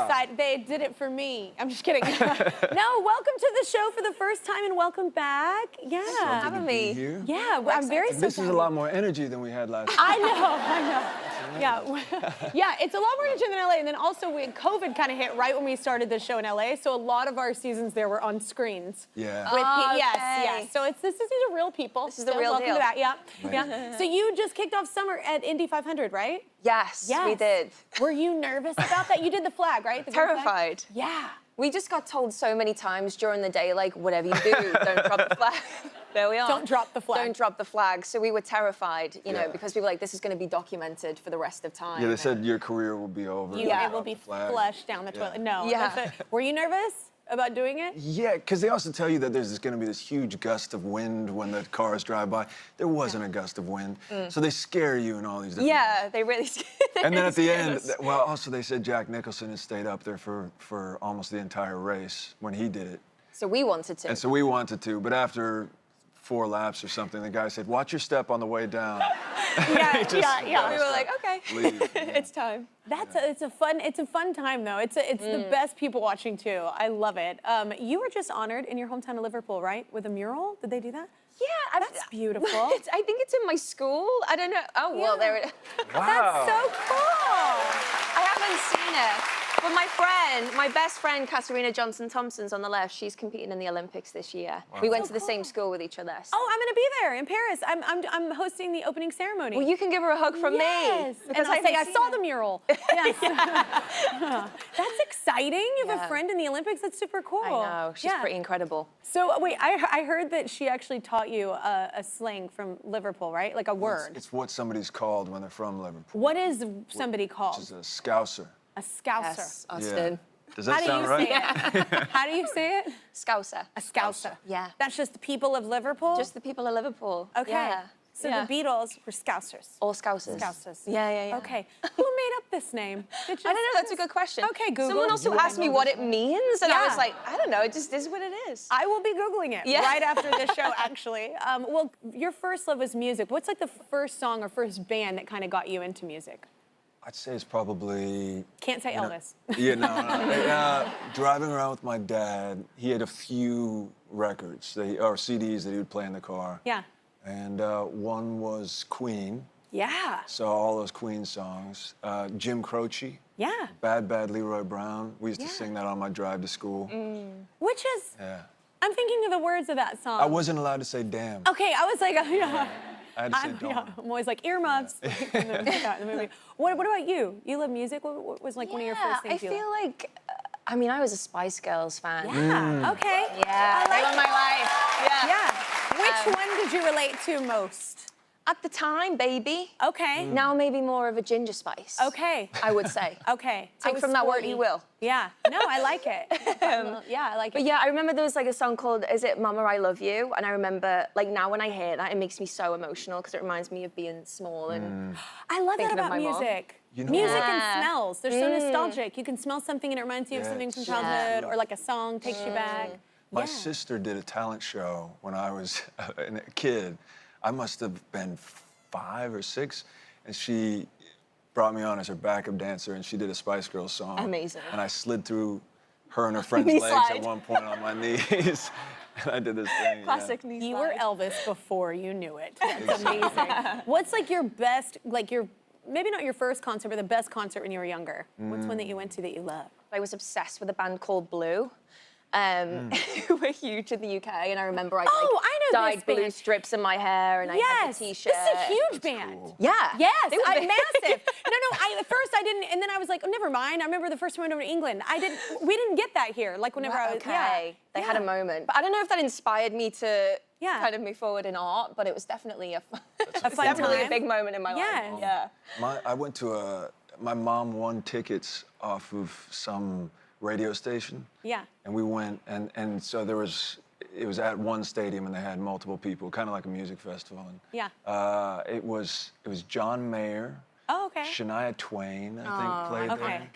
excited. They did it for me. I'm just kidding. No, welcome to the show for the first time and welcome back. Yeah. Having me. Here. Yeah, I'm very so This is a lot more energy than we had last time. I know. Yeah, it's a lot more energy than LA. And then also, COVID kind of hit right when we started the show in LA. So a lot of our seasons there were on screens. Yeah. Yes. So these are real people. This is the real welcome deal. to that. Yeah. So you just kicked off summer at Indy 500, right? Yes, we did. Were you nervous about that? You did the flag, right? The green flag? Terrified. Yeah. We just got told so many times during the day, like, whatever you do, don't drop the flag. There we are. Don't drop the flag. Don't drop the flag. So we were terrified, you know, because we were like, this is going to be documented for the rest of time. Yeah, they said your career will be over. It will be flushed down the toilet. No. Yeah. Were you nervous about doing it? Yeah, because they also tell you that there's going to be this huge gust of wind when the cars drive by. There wasn't a gust of wind, so they scare you in all these different ways. They really scared. And then at the end, well, also they said Jack Nicholson had stayed up there for almost the entire race when he did it. So we wanted to. And so we wanted to, but after 4 laps or something, the guy said, "Watch your step on the way down." Yeah. We were like, okay, Leave. it's time. It's a fun time though. It's the best people watching too. I love it. You were just honored in your hometown of Liverpool, right? With a mural? Did they do that? Yeah, That's beautiful. I think it's in my school. I don't know. Oh, well, there it is. Wow. That's so cool. I haven't seen it. But my best friend, Katarina Johnson-Thompson's on the left. She's competing in the Olympics this year. Wow. We went to the same school with each other. Oh, I'm gonna be there in Paris. I'm hosting the opening ceremony. Well, you can give her a hug from me. Because I saw the mural. Yes. That's exciting. You have a friend in the Olympics. That's super cool. I know. She's pretty incredible. So wait, I heard that she actually taught you a slang from Liverpool, right? Like a word. It's what somebody's called when they're from Liverpool. What is somebody called? Which is a Scouser. A Scouser. Yes, Austin. Yeah. Does that sound right? How do you say it? Scouser. A Scouser. Yeah. That's just the people of Liverpool? Just the people of Liverpool. Okay. Yeah. So the Beatles were Scousers. All Scousers. Scousers. Yeah. Okay. Who made up this name? I don't know. That's a good question. Okay, Google. Someone also asked me what it means, and I was like, I don't know. It just is what it is. I will be Googling it right after this show, actually. Well, your first love was music. What's like the first song or first band that kind of got you into music? I'd say it's probably... Can't say Elvis. Yeah, no. Driving around with my dad, he had a few records, or CDs that he would play in the car. Yeah. And one was Queen. Yeah. So all those Queen songs. Jim Croce. Yeah. Bad Bad Leroy Brown. We used to sing that on my drive to school. Which is... Yeah. I'm thinking of the words of that song. I wasn't allowed to say damn. Okay, I was like, I had to say don't. I'm always like earmuffs in the movie. What about you? You love music? What was like one of your first things I feel like, I mean, I was a Spice Girls fan. Yeah, okay. Yeah, I like my life. Yeah. Which one did you relate to most? At the time, Baby. Okay. Now maybe more of a Ginger Spice. Okay. I would say. Okay. So take from that word you will. Yeah. No, I like it. Yeah, I like it. But yeah, I remember there was like a song called, is it Mama, I Love You? And I remember, like now when I hear that, it makes me so emotional because it reminds me of being small and I love that about music. You know music and smells. They're so nostalgic. You can smell something and it reminds you of something from childhood or like a song takes you back. My sister did a talent show when I was a kid. I must have been 5 or 6, and she brought me on as her backup dancer, and she did a Spice Girls song. Amazing. And I slid through her and her friend's legs at one point on my knees, and I did this thing. Classic knee slide. You were Elvis before you knew it. That's amazing. What's like your best, like your, maybe not your first concert, but the best concert when you were younger? What's one that you went to that you loved? I was obsessed with a band called Blue. Who were huge in the UK, and I remember I dyed blue strips in my hair, and I had the T-shirt. This is a huge band. Cool. Yeah. Yes, massive. No, at first I didn't, and then I was like, oh, never mind. I remember the first time I went over to England. We didn't get that here. Like whenever I was, They had a moment, but I don't know if that inspired me to kind of move forward in art, but it was definitely a big moment in my life. Yeah. I went to my mom won tickets off of some radio station. Yeah. And we went, and so it was at one stadium and they had multiple people, kind of like a music festival. And, it was John Mayer. Oh, okay. Shania Twain, I think, played there.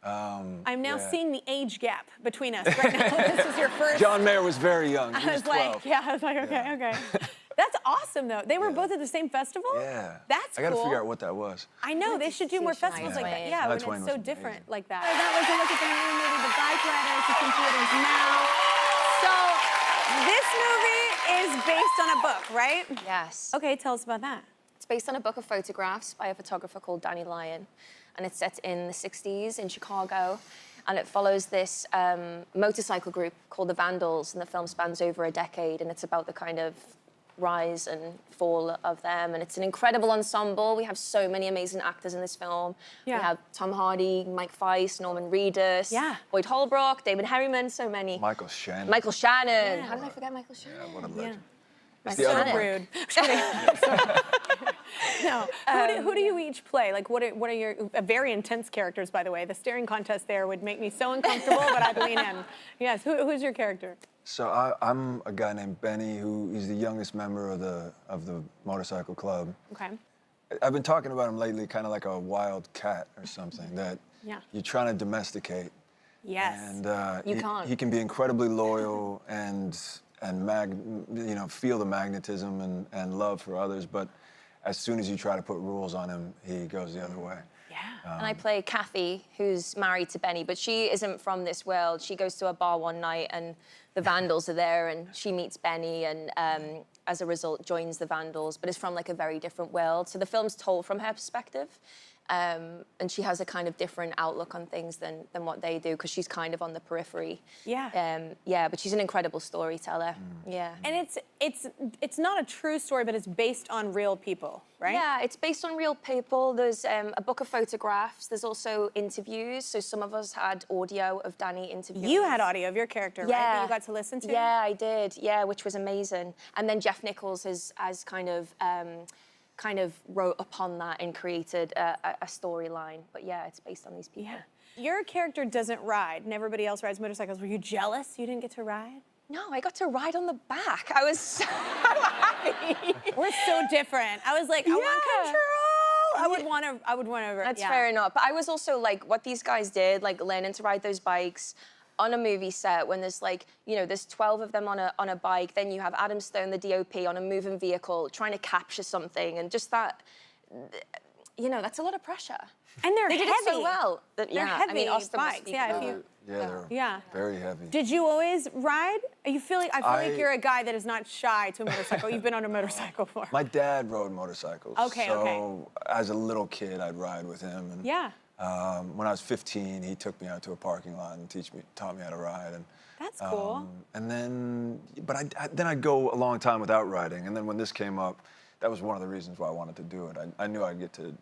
I'm now seeing the age gap between us right now. This is your first. John Mayer was very young. He was 12. I was like, okay. That's awesome, though. They were both at the same festival? Yeah. That's cool. I got to figure out what that was. I know, they should do more festivals like that. Yeah, when Twain it's was so different amazing. like that. That was a look at the new movie, The Bikeriders. It's in theaters now. So, this movie is based on a book, right? Yes. Okay, tell us about that. It's based on a book of photographs by a photographer called Danny Lyon, and it's set in the 60s in Chicago, and it follows this motorcycle group called the Vandals, and the film spans over a decade, and it's about the kind of rise and fall of them, and it's an incredible ensemble. We have so many amazing actors in this film. Yeah. We have Tom Hardy, Mike Feist, Norman Reedus, Boyd Holbrook, David Herriman, so many. Michael Shannon. Michael Shannon. How did I forget Michael Shannon? Yeah, what a legend. It's Michael the other Shannon. Mike. Rude. No. Who do you each play? Like, what are your very intense characters, by the way? The staring contest there would make me so uncomfortable, but I'd lean in. Yes, who's your character? So I'm a guy named Benny, who is the youngest member of the motorcycle club. Okay. I've been talking about him lately, kind of like a wild cat or something that you're trying to domesticate. Yes. And You can't. he can be incredibly loyal and feel the magnetism and love for others, but as soon as you try to put rules on him, he goes the other way. Yeah. And I play Kathy, who's married to Benny, but she isn't from this world. She goes to a bar one night and the Vandals are there and she meets Benny and as a result joins the Vandals, but is from like a very different world. So the film's told from her perspective. And she has a kind of different outlook on things than what they do because she's kind of on the periphery. Yeah. But she's an incredible storyteller. Yeah. And it's not a true story, but it's based on real people, right? Yeah, it's based on real people. There's a book of photographs. There's also interviews. So some of us had audio of Danny interviewing. You had audio of your character, right? That you got to listen to? Yeah, I did. Yeah, which was amazing. And then Jeff Nichols has kind of wrote upon that and created a storyline. But yeah, it's based on these people. Yeah. Your character doesn't ride, and everybody else rides motorcycles. Were you jealous you didn't get to ride? No, I got to ride on the back. I was so happy. We're so different. I was like, I want control. I would want to. That's fair enough. But I was also like, what these guys did, like learning to ride those bikes on a movie set when there's like, there's 12 of them on a bike, then you have Adam Stone, the DOP, on a moving vehicle trying to capture something, and just that, that's a lot of pressure. And they did it so well. They're heavy I mean, Austin bikes. They're very heavy. Did you always ride? I feel like you're a guy that is not shy to a motorcycle. You've been on a motorcycle before. My dad rode motorcycles. Okay. So as a little kid, I'd ride with him. And, when I was 15, he took me out to a parking lot and taught me how to ride. And that's cool. And then, then I'd go a long time without riding. And then when this came up, that was one of the reasons why I wanted to do it. I knew I'd get to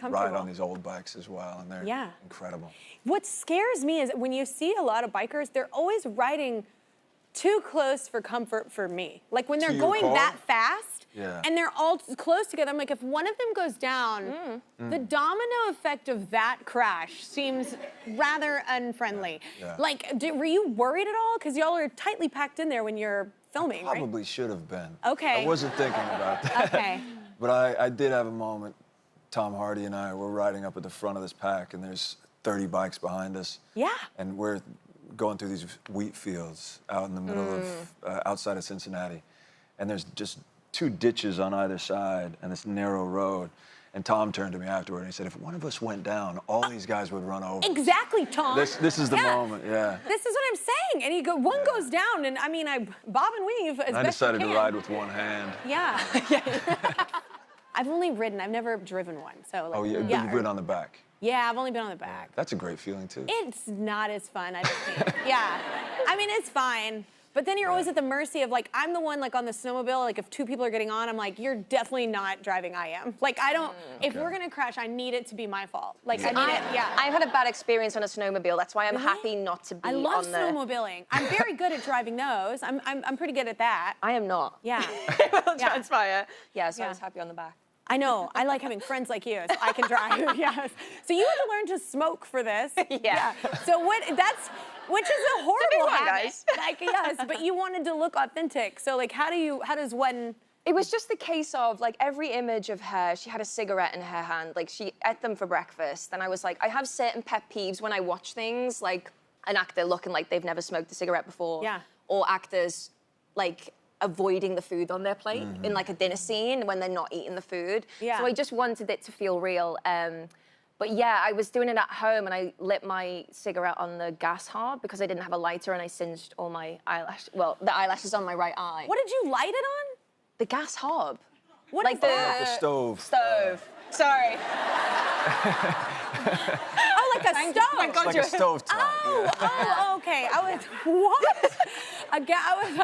ride on these old bikes as well, and they're incredible. What scares me is when you see a lot of bikers, they're always riding too close for comfort for me. Like when they're going that fast, and they're all close together, I'm like, if one of them goes down, the domino effect of that crash seems rather unfriendly. Like, were you worried at all? Because y'all are tightly packed in there when you're filming, right? Probably should have been. Okay. I wasn't thinking about that. Okay. But I did have a moment. Tom Hardy and I were riding up at the front of this pack, and there's 30 bikes behind us. Yeah. And we're going through these wheat fields out in the middle of, outside of Cincinnati. And there's just 2 ditches on either side and this narrow road. And Tom turned to me afterward and he said, if one of us went down, all these guys would run over. Exactly, Tom. This is the moment, This is what I'm saying. And one goes down, and I mean, I bob and weave as best I decided you to can. ride with one hand. Yeah. I've only ridden. I've never driven one. So. Like, You've ridden on the back. Yeah, I've only been on the back. That's a great feeling too. It's not as fun, I don't think. I mean, it's fine. But then you're always at the mercy of, like, I'm the one, like, on the snowmobile, like, if 2 people are getting on, I'm like, you're definitely not driving, I am. Like, I don't, if we're gonna crash, I need it to be my fault. Like, I need it, I've had a bad experience on a snowmobile. That's why I'm happy not to be on the... I love snowmobiling. I'm very good at driving those. I'm pretty good at that. I am not. Yeah. Will transpire. Yeah, so I was happy on the back. I know. I like having friends like you, so I can drive. Yes. So you had to learn to smoke for this. Yeah. So which is a horrible habit. Guys. Like, yes, but you wanted to look authentic. So like, how does one? It was just the case of, like, every image of her, she had a cigarette in her hand. Like, she ate them for breakfast. And I was like, I have certain pet peeves when I watch things, like an actor looking like they've never smoked a cigarette before. Yeah. Or actors, like, avoiding the food on their plate in like a dinner scene when they're not eating the food. Yeah. So I just wanted it to feel real. But yeah, I was doing it at home and I lit my cigarette on the gas hob because I didn't have a lighter and I singed all my the eyelashes on my right eye. What did you light it on? The gas hob. What like is the, that? The stove. Stove. Sorry. Oh, like a stove. My God, It's like a stove top. Oh, okay. I was, what? I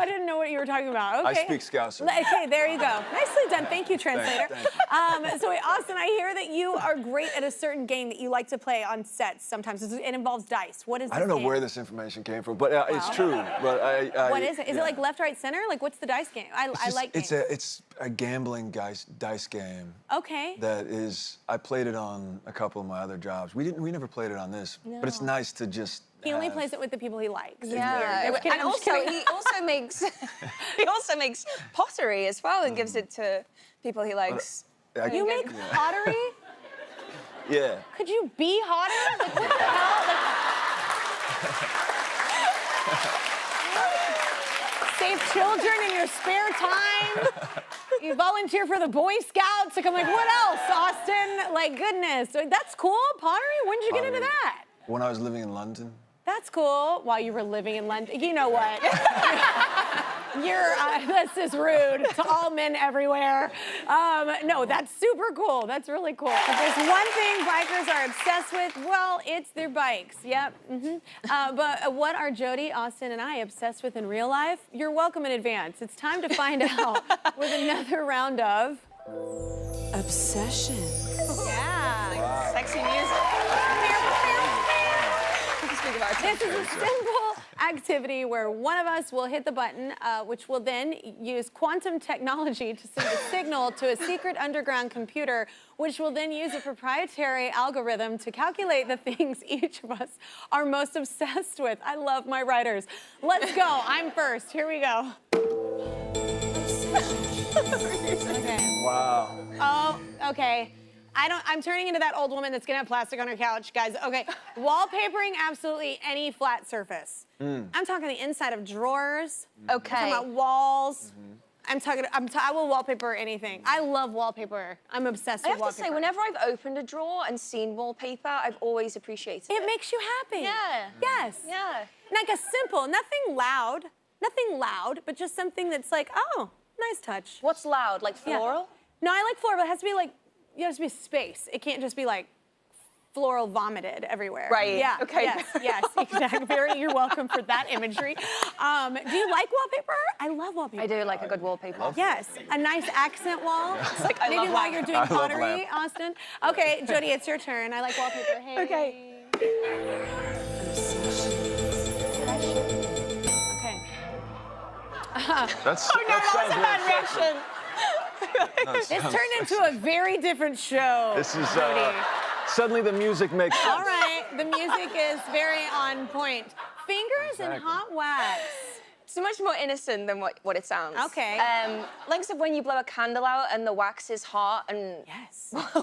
didn't know what you were talking about. Okay. I speak Scouser. Okay, there you go. Nicely done. Thank you, translator. Thanks. So, wait, Austin, I hear that you are great at a certain game that you like to play on sets sometimes. It involves dice. What is this I don't know game? where this information came from, but it's true. But What is it? Is it like left, right, center? Like, what's the dice game? I like games. It's a gambling dice game. Okay. That is, I played it on a couple of my other jobs. We never played it on this, but it's nice to just. He only plays it with the people he likes. Yeah, It's weird. and also he also makes pottery as well and gives it to people he likes. You make pottery? Yeah. Could you be hotter? Like, what the hell? Like, save children in your spare time? You volunteer for the Boy Scouts? Like, I'm like, what else, Austin? Like, goodness. Like, that's cool, pottery? When did you get into that? When I was living in London. That's cool. While you were living in London. You know what? That's just rude to all men everywhere. No, that's super cool. That's really cool. If there's one thing bikers are obsessed with, well, it's their bikes. Yep. But what are Jodie, Austin, and I obsessed with in real life? You're welcome in advance. It's time to find out with another round of Obsession. Yeah. Wow. Sexy music. This is a simple activity where one of us will hit the button, which will then use quantum technology to send a signal to a secret underground computer, which will then use a proprietary algorithm to calculate the things each of us are most obsessed with. I love my writers. Let's go. I'm first. Here we go. Okay. Wow. Oh, okay. I'm turning into that old woman that's gonna have plastic on her couch, guys. Okay, wallpapering absolutely any flat surface. I'm talking the inside of drawers. Okay. I'm talking about walls. I will wallpaper anything. I love wallpaper. I'm obsessed with wallpaper. I have to say, whenever I've opened a drawer and seen wallpaper, I've always appreciated it. It makes you happy. Yeah. Yes. Yeah. Like a simple, nothing loud, but just something that's like, oh, nice touch. What's loud? Like floral? No, I like floral, but it has to be like, it has to be space. It can't just be like floral vomited everywhere. Right. Yeah. Okay. Yes, exactly. You're welcome for that imagery. Do you like wallpaper? I love wallpaper. I do like a good wallpaper. Yes, a nice accent wall. It's like, I Maybe love while lamp. you're doing pottery, Austin. Okay, Jodie, it's your turn. I like wallpaper. Hey. Okay. Okay. That's That was a bad reaction. This turned into a very different show. This is Jodie. suddenly the music makes sense. All right, the music is very on point. Fingers and hot wax. So much more innocent than what it sounds. Okay. Like so when you blow a candle out and the wax is hot and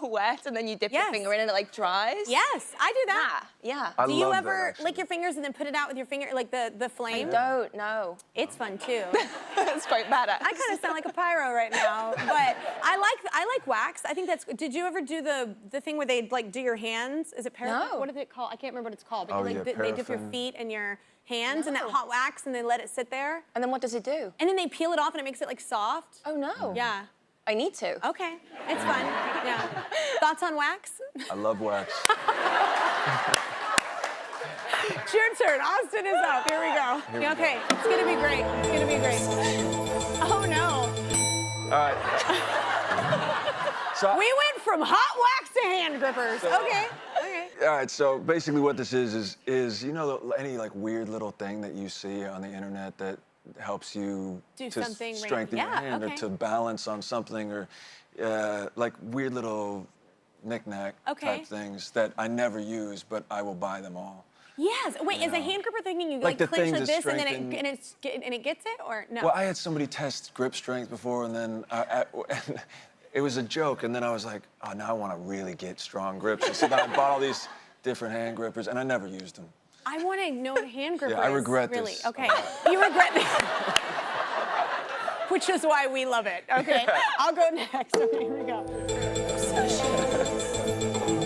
wet, and then you dip your finger in and it like dries. Yes, I do that. Yeah. I Do you love ever that, lick your fingers and then put it out with your finger, like the flame? I don't know. It's fun too. It's quite badass. I kind of sound like a pyro right now, but I like wax. I think that's. Did you ever do the thing where they like do your hands? Is it paraffin? No. What is it called? I can't remember what it's called. But Oh, you, like, yeah, they dip your paraffin. feet and your hands in that hot wax and they let it sit there. And then what does it do? And then they peel it off and it makes it like soft. Oh no. Yeah. I need to. Okay. It's fun. Yeah. Thoughts on wax? I love wax. It's your turn. Austin is up. Here we go. Here we Okay. It's gonna be great. It's gonna be great. Oh no. All right. So We went from hot wax to hand grippers. Okay. Okay. all right. So basically, what this is you know any like weird little thing that you see on the internet that helps you Do to something strengthen your hand okay. or to balance on something or like weird little knick-knack type things that I never use, but I will buy them all. Yes. Wait, is a hand gripper thinking you like the clench thing like to this and then strengthen- it gets it or no? Well, I had somebody test grip strength before, and then it was a joke, and then I was like, oh, now I want to really get strong grips. And so then I bought all these different hand grippers, and I never used them. I want to know what a hand gripper is. I regret really. this. Okay. You regret this. which is why we love it. Okay, I'll go next. Okay, here we go.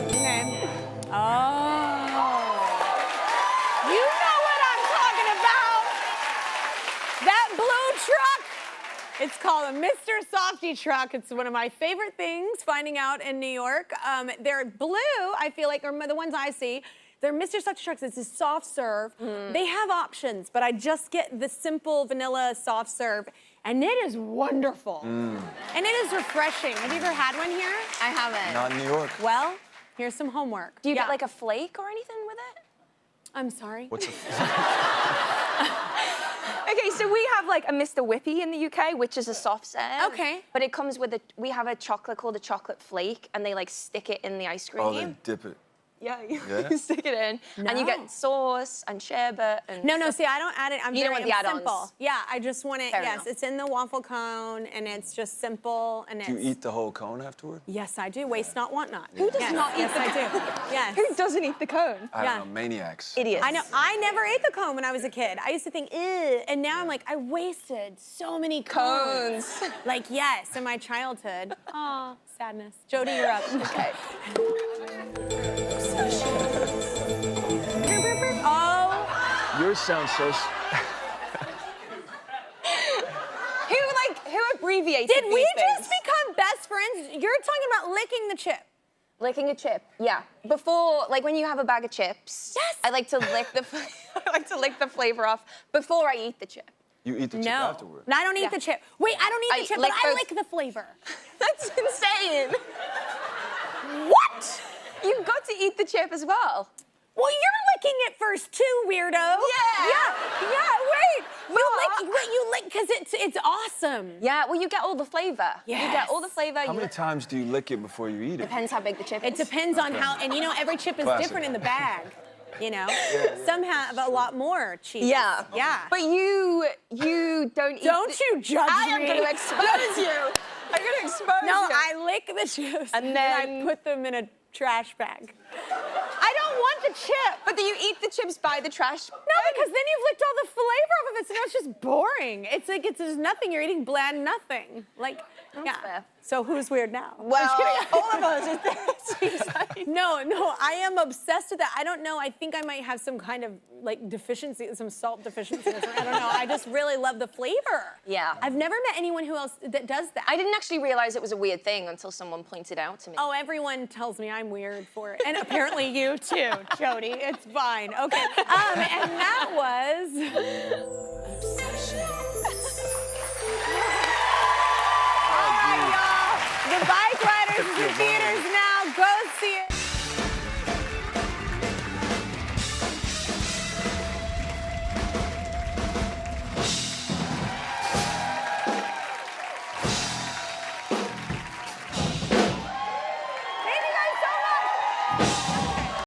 Okay. Oh. You know what I'm talking about. That blue truck. It's called a Mr. Softy truck. It's one of my favorite things, finding out in New York. They're blue, I feel like, or the ones I see. They're Mr. Softy trucks. It's a soft serve. They have options, but I just get the simple vanilla soft serve, and it is wonderful. And it is refreshing. Have you ever had one here? I haven't. Not in New York. Well, here's some homework. Do you get like a flake or anything with it? I'm sorry? What's a Okay, so we have like a Mr. Whippy in the UK, which is a soft serve. Okay. But it comes with we have a chocolate called a chocolate flake, and they like stick it in the ice cream. Oh, they dip it. Yeah, you stick it in, and you get sauce and sherbet and. No, see, I don't add it. I'm You don't very want the add-ons. simple. Yeah, I just want it. Fair yes, enough. it's in the waffle cone, and it's just simple, and it's. Do you eat the whole cone afterward? Yes, I do. Waste not, want not. Who does not eat yes, the I do. Yes. Who doesn't eat the cone? I don't know, maniacs. Idiots. I know. I never ate the cone when I was a kid. I used to think, ew, and now I'm like, I wasted so many cones. Like, yes, in my childhood. Aw, sadness. Jodie, you're up. Okay. Oh. Yours sounds so. Who abbreviated Did we these just things? become best friends? You're talking about licking the chip. Licking a chip, yeah. Before, like when you have a bag of chips, Yes. I like to lick the flavor off before I eat the chip. You eat the chip afterward. No, I don't eat the chip. Wait, I don't eat the chip, but I lick the flavor. That's insane. What? You've got to eat the chip as well. Well, you're licking it first too, weirdo. Yeah. Wait. You lick because it's awesome. Yeah, well, you get all the flavor. Yes. You get all the flavor. How many times do you lick it before you eat it? Depends how big the chip is. It depends on how, and you know, every chip is Classic. different in the bag. You know, some have a lot more cheese. Yeah. Yeah. But you don't eat. Don't you judge me? I am going to expose you. I'm going to expose you. No, I lick the chips And I then- put them in a trash bag. I don't want the chip. But do you eat the chips by the trash? No, because then you've licked all the flavor off of it, so now it's just boring. It's like there's nothing. You're eating bland nothing. Like, yeah. fair. So who's weird now? Well, all of us. It seems like. No, I am obsessed with that. I don't know. I think I might have some kind of like deficiency, some salt deficiency. I don't know. I just really love the flavor. Yeah. I've never met anyone who else that does that. I didn't actually realize it was a weird thing until someone pointed out to me. Oh, everyone tells me I'm weird for it. And apparently you too, Jodie. It's fine. Okay. And that was... All right, y'all. The Bikeriders is in theaters now. Go see it.